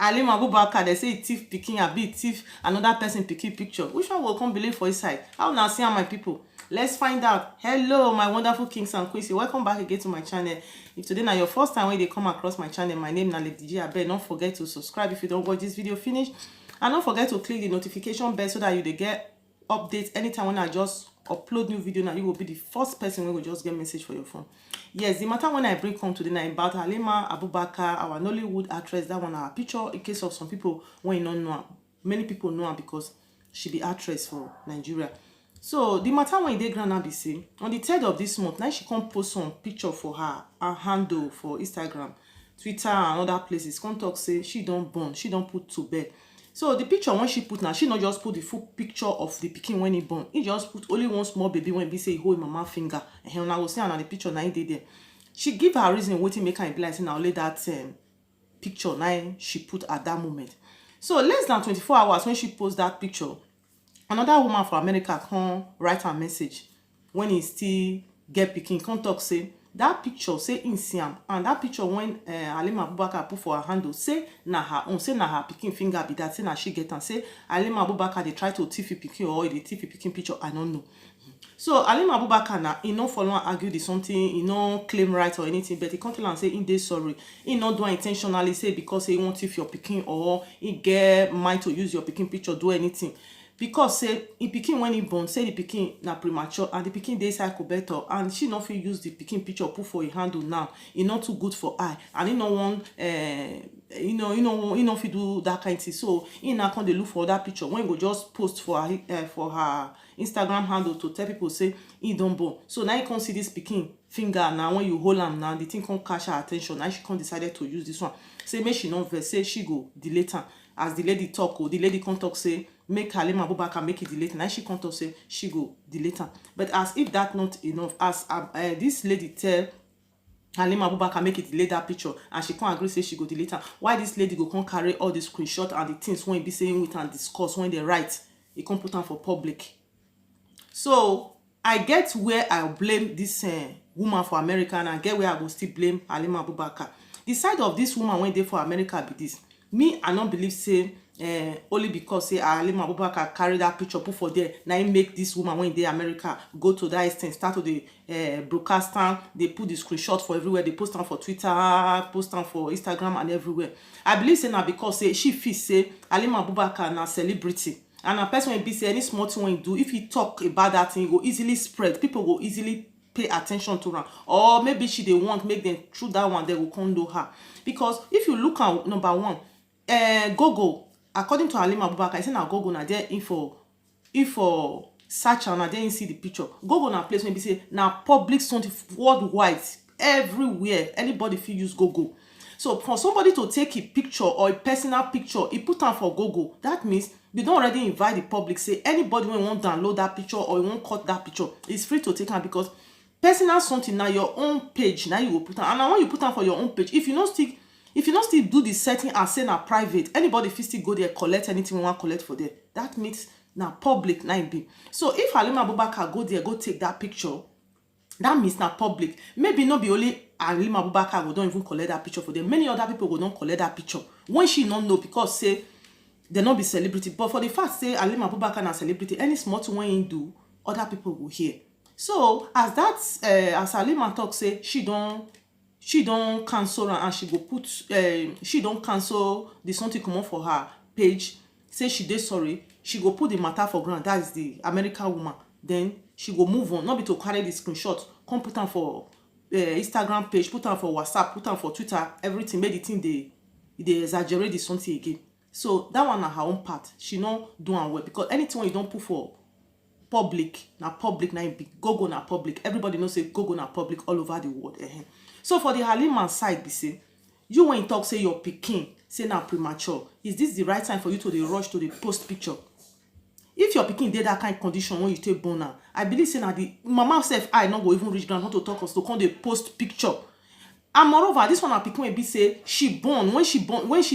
Halima Abubakar, they say thief pikin, a bit thief another person pikin picture. Which one will come believe for his side? How now see my people? Let's find out. Hello, my wonderful kings and queens. Welcome back again to my channel. If today now your first time when they come across my channel, my name is Lady G. Abeg, don't forget to subscribe if you don't watch this video finish, and don't forget to click the notification bell so that you dey get updates anytime when I just upload new video. Now you will be the first person when we just get message for your phone. Yes, the matter when I bring home today now about Halima Abubakar, our Nollywood actress. That one our picture in case of some people when you don't know her. Many people know her because she be actress for Nigeria. So the matter when they grana be say on the 3rd of this month, now she come post some picture for her handle for Instagram, Twitter and other places. Come talk say she don't born, she don't put to bed. So the picture when she put now, she not just put the full picture of the pikin when he born. He just put only one small baby when be say he hold mama finger. And when I was saying on the picture now he did there. She give her reason waiting make her be like say now only that picture now she put at that moment. So less than 24 hours when she post that picture, another woman from America come write her message when he still get pikin. Come talk say that picture say in Siam, and that picture when Halima Abubakar put for her handle say na her own, say na her pikin finger be that, say na she get and say Halima Abubakar they try to thief pikin or they thief pikin picture. I don't know. So Halima Abubakar now he no follow argue the something, he no claim right or anything, but he come tell and say in dey sorry. He not do intentionally say because he want thief your pikin or he get mind to use your pikin picture do anything. Because say the pikin when he born, say the pikin na premature and the pikin dey cycle better, and she not fit use the pikin picture put for a handle now. It not too good for eye, and he no want he no fit do that kind of thing. So he now come dey look for that picture when he go just post for her Instagram handle to tell people say he don't born. So now you can see this pikin finger now when you hold am now, the thing come catch her attention. Now she come decided to use this one. Say make she not vex, say she go delete am. As the lady talk, the lady come talk say make Halima Abubakar make it delete. Now she come talk say she go delete am. But as if that not enough, as this lady tell Halima Abubakar make it delete that picture, and she can't agree say she go delete am, why this lady go come carry all the screenshot and the things when be saying with and discuss when they write, he come put am for public. So I get where I blame this woman for America, and I get where I go still blame Halima Abubakar. The side of this woman when they for America be this. Me, I don't believe say only because say Halima Abubakar carry that picture put for there, now he make this woman when they America go to that extent, start to the broadcast am, they put the screenshot for everywhere, they post them for Twitter, post them for Instagram and everywhere. I believe say now because say she feel say Halima Abubakar na celebrity, and a person will be say any small thing when you do, if you talk about that thing, it go easily spread, people go easily pay attention to her, or maybe she they want make them through that one they will condone her. Because if you look at number one, Google, according to Halima Abubakar, I say na Google na there info search and na there you see the picture. Google na place when be say na public something worldwide, everywhere, anybody fit use Google. So for somebody to take a picture or a personal picture, he put am for Google, that means you don't already invite the public. Say anybody when want download that picture or you want cut that picture, it's free to take am, because personal something na your own page now you will put am, and when you put am for your own page, if you not still do the setting and say na private, anybody fit still go there collect anything we want collect for there. That means na public na be. So if Halima Abubakar go there go take that picture, that means na public. Maybe not be only Halima Abubakar go don't even collect that picture for them. Many other people go don't collect that picture when she not know, because say they not be celebrity. But for the fact say Halima Abubakar na celebrity, any small thing when you do, other people will hear. So as that as Halima talk say she don't cancel her, and she go put she don't cancel the something come on for her page, say she dey sorry, she go put the matter for ground. That is the American woman. Then she go move on, not be to carry the screenshot come put am for Instagram page, put am for WhatsApp, put am for Twitter, everything, make the thing they exaggerate the something again. So that one na her own part, she no do am well, because anything when you don't put for public na be Google na public. Everybody knows say Google na public all over the world. So for the Halima side, be say you when you talk say your pikin say na premature, is this the right time for you to dey rush to the post picture? If your pikin dey that kind of condition when you take born am, I believe say na the mama self I no go even reach ground not to talk us to come dey post picture. And moreover, this one na pikin wey be say she born when she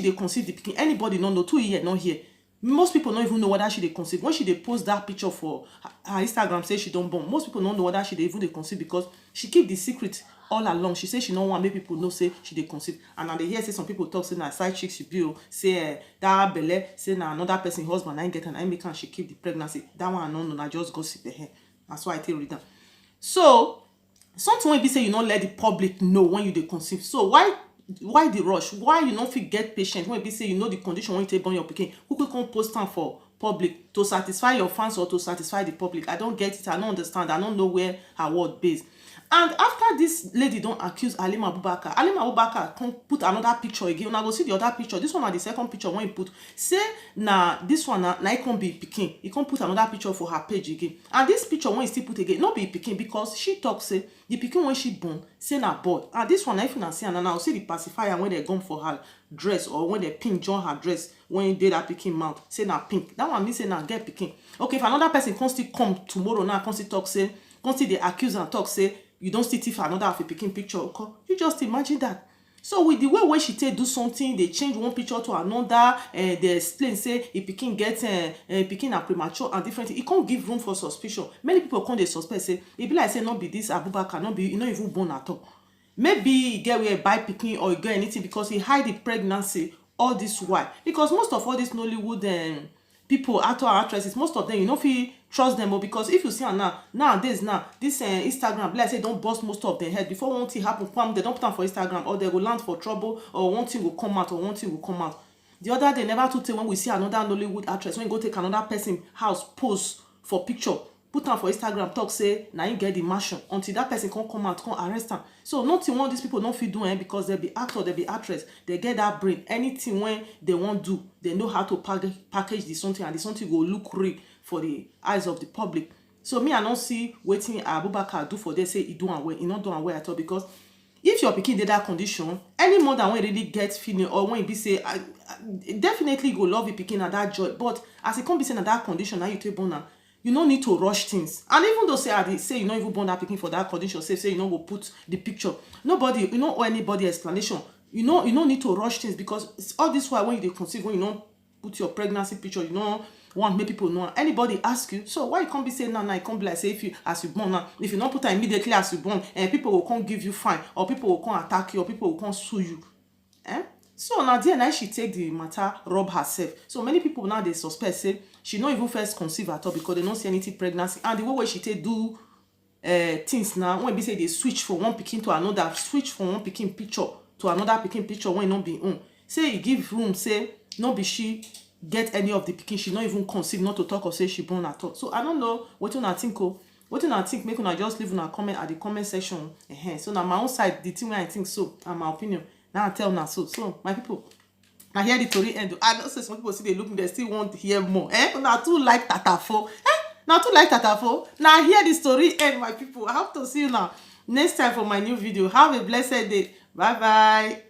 dey conceive the pikin, anybody no know, 2 years not here. most people don't even know whether she dey conceive. When she dey post that picture for her Instagram, say she don't born, most people don't know whether she dey even dey conceive, because she keep the secret all along. She say she no want make people know say she dey conceive. And now they hear say some people talk say na side chick she be, say that belle, say na another person husband I get, and I make her she keep the pregnancy. That one I don't know, I just gossip the hair. That's why I tell read them. So something wey be say you not let the public know when you dey conceive. So why the rush? Why you not fit get patient when be say you know the condition when you take born your pikin? Who can post am for public to satisfy your fans or to satisfy the public? I don't get it. I don't understand. I don't know where her word based. And after this lady don't accuse Halima Abubakar come put another picture again. Una go see the other picture. This one na the second picture when he put. Say na this one na it can be pikin. He can put another picture for her page again. And this picture when he still put again, not be pikin, because she talk say the pikin when she born say na board. And this one, if you na see, and now see the pacifier when they gone for her dress, or when they pink join her dress when you did that pikin mouth, say na pink. That one mean say na get pikin. Okay, if another person can still come tomorrow now, can still talk say, can still the accuse and talk say you don't still thief another of a pikin picture. Okay? You just imagine that. So with the way she take do something, they change one picture to another, they explain say if pikin get pikin are premature and different, it can't give room for suspicion. Many people come they suspect say it be like say not be this Abubakar, not be you not even born at all. Maybe he get where buy pikin or he get anything because he hide the pregnancy all this while. Because most of all these Nollywood people, actor and actresses, most of them you know if you trust them, but because if you see am nowadays this Instagram, like say don't bust most of their head before one thing happen, they don't put am for Instagram, or they go land for trouble, or one thing will come out, or one thing will come out. The other day never too tey when we see another Nollywood actress when you go take another person house pose for picture, put am for Instagram, talk say na him get the mansion, until that person come out, come arrest am. So nothing one these people don't fit do because they be actor, they be actress, they get that brain. Anything when they want do, they know how to package the something, and the something go look real for the eyes of the public. So me I don't see wetin Abubakar do for they say he do am well, he not do am well at all. Because if your pikin dey that condition, any mother when really get feeling, or when be say definitely go love your pikin at that joy, but as it come be saying at that condition, now you take born am, you no need to rush things. And even though say you no even born that pikin for that condition, say you no go put the picture, nobody, you know, or anybody explanation, you no need to rush things. Because all this while when you dey conceive, when you don't put your pregnancy picture, you know want make people know. Anybody ask you, so why you can't be saying now you can't be like say if you as you born now, if you not put her immediately as you born, and people will come give you fine, or people will come attack you, or people will come sue you. So now there now she take the matter rub herself. So many people now they suspect say she not even first conceive at all, because they don't see anything pregnancy. And the way she take do things now, when be say they switch from one pikin to another, switch from one pikin picture to another pikin picture when not be own. Say e give room, say no be she get any of the pikin, she not even conceive, not to talk or say she born at all. So I don't know what I think. What I think, make una just leave una comment at the comment section. So now my own side, the thing I think so, and my opinion. Now I tell now so my people, I hear the story end. I know say some people see they look, they still want to hear more. Now too like Tatafo. Now too like Tatafo. Now hear the story end, my people. I hope to see you now next time for my new video. Have a blessed day. Bye bye.